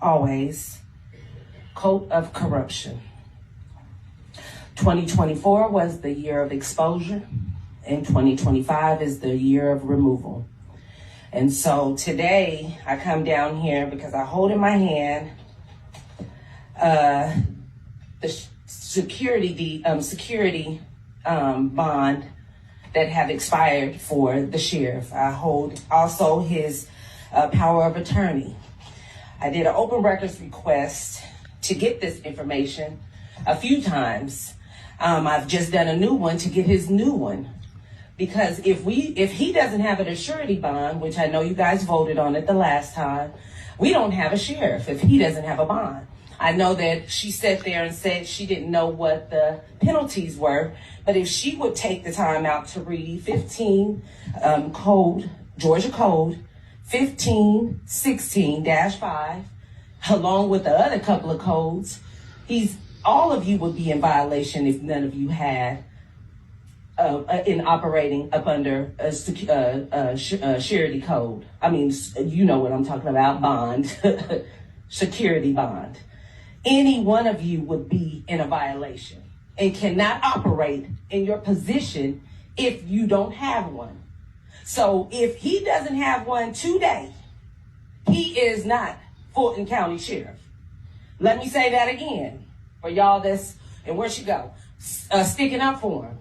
always, coat of corruption. 2024 was the year of exposure, and 2025 is the year of removal. And so today I come down here because I hold in my hand the security bond that have expired for the sheriff. I hold also his power of attorney. I did an open records request to get this information a few times. I've just done a new one to get his new one. Because if he doesn't have an surety bond, which I know you guys voted on it the last time, we don't have a sheriff if he doesn't have a bond. I know that she sat there and said she didn't know what the penalties were, but if she would take the time out to read 15 Georgia Code 1516-5, along with the other couple of codes, all of you would be in violation if none of you had in operating up under a surety code. I mean, you know what I'm talking about, bond, security bond. Any one of you would be in a violation and cannot operate in your position if you don't have one. So if he doesn't have one today, he is not Fulton County Sheriff. Let me say that again for y'all and where she go, sticking up for him.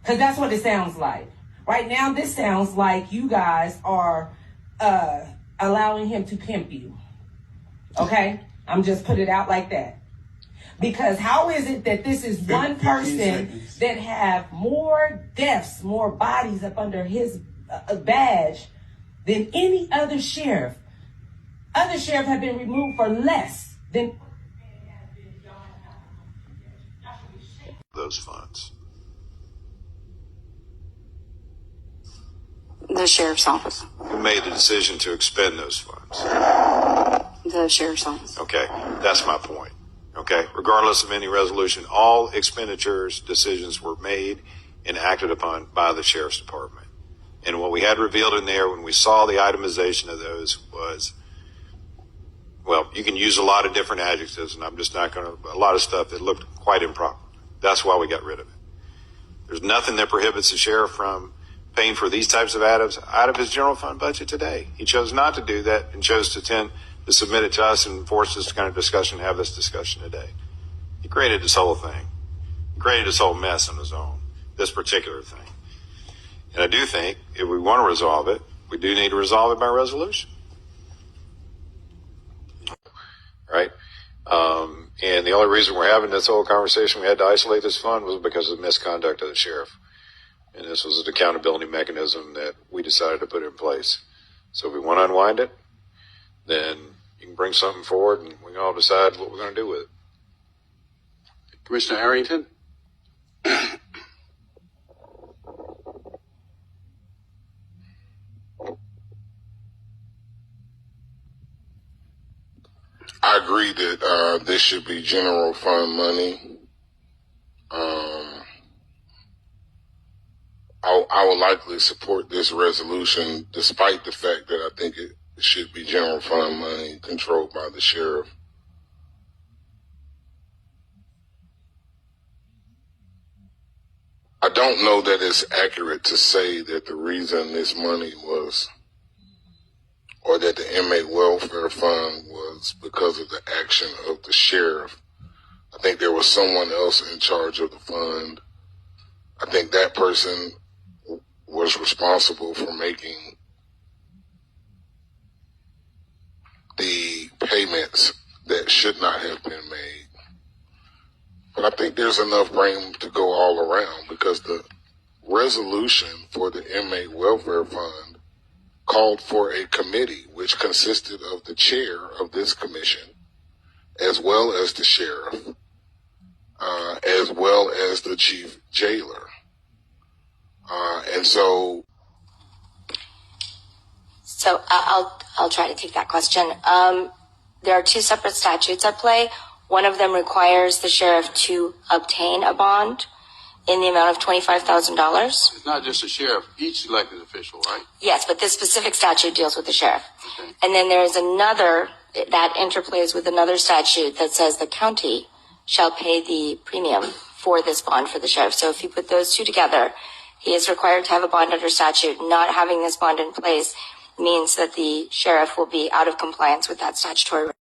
Because that's what it sounds like. Right now, this sounds like you guys are allowing him to pimp you. Okay? I'm just put it out like that. Because how is it that this is one person that have more deaths, more bodies up under his badge than any other sheriff? Other sheriffs have been removed for less than those funds. The sheriff's office. Who made the decision to expend those funds? The sheriff's office. Okay, that's my point. Okay, regardless of any resolution, all expenditures decisions were made and acted upon by the sheriff's department. And what we had revealed in there when we saw the itemization of those was, well, you can use a lot of different adjectives, and I'm just not going to, a lot of stuff that looked quite improper. That's why we got rid of it. There's nothing that prohibits the sheriff from paying for these types of items out of his general fund budget today. He chose not to do that and chose to submit it to us and force this kind of discussion, have this discussion today. He created this whole thing. He created this whole mess on his own, this particular thing. And I do think if we want to resolve it, we do need to resolve it by resolution. Right? And the only reason we're having this whole conversation, we had to isolate this fund, was because of the misconduct of the sheriff. And this was an accountability mechanism that we decided to put in place. So if we want to unwind it, then you can bring something forward and we can all decide what we're going to do with it. Commissioner Arrington? I agree that this should be general fund money. I would likely support this resolution, despite the fact that I think it should be general fund money controlled by the sheriff. I don't know that it's accurate to say that the reason this money was, or that the inmate welfare fund was because of the action of the sheriff. I think there was someone else in charge of the fund. I think that person was responsible for making the payments that should not have been made. But I think there's enough blame to go all around, because the resolution for the inmate welfare fund called for a committee which consisted of the chair of this commission, as well as the sheriff, as well as the chief jailer. And so I'll try to take that question. There are two separate statutes at play. One of them requires the sheriff to obtain a bond in the amount of $25,000. It's not just the sheriff, each elected official, right? Yes, but this specific statute deals with the sheriff. Okay. And then there is another that interplays with another statute that says the county shall pay the premium for this bond for the sheriff. So if you put those two together, he is required to have a bond under statute. Not having this bond in place means that the sheriff will be out of compliance with that statutory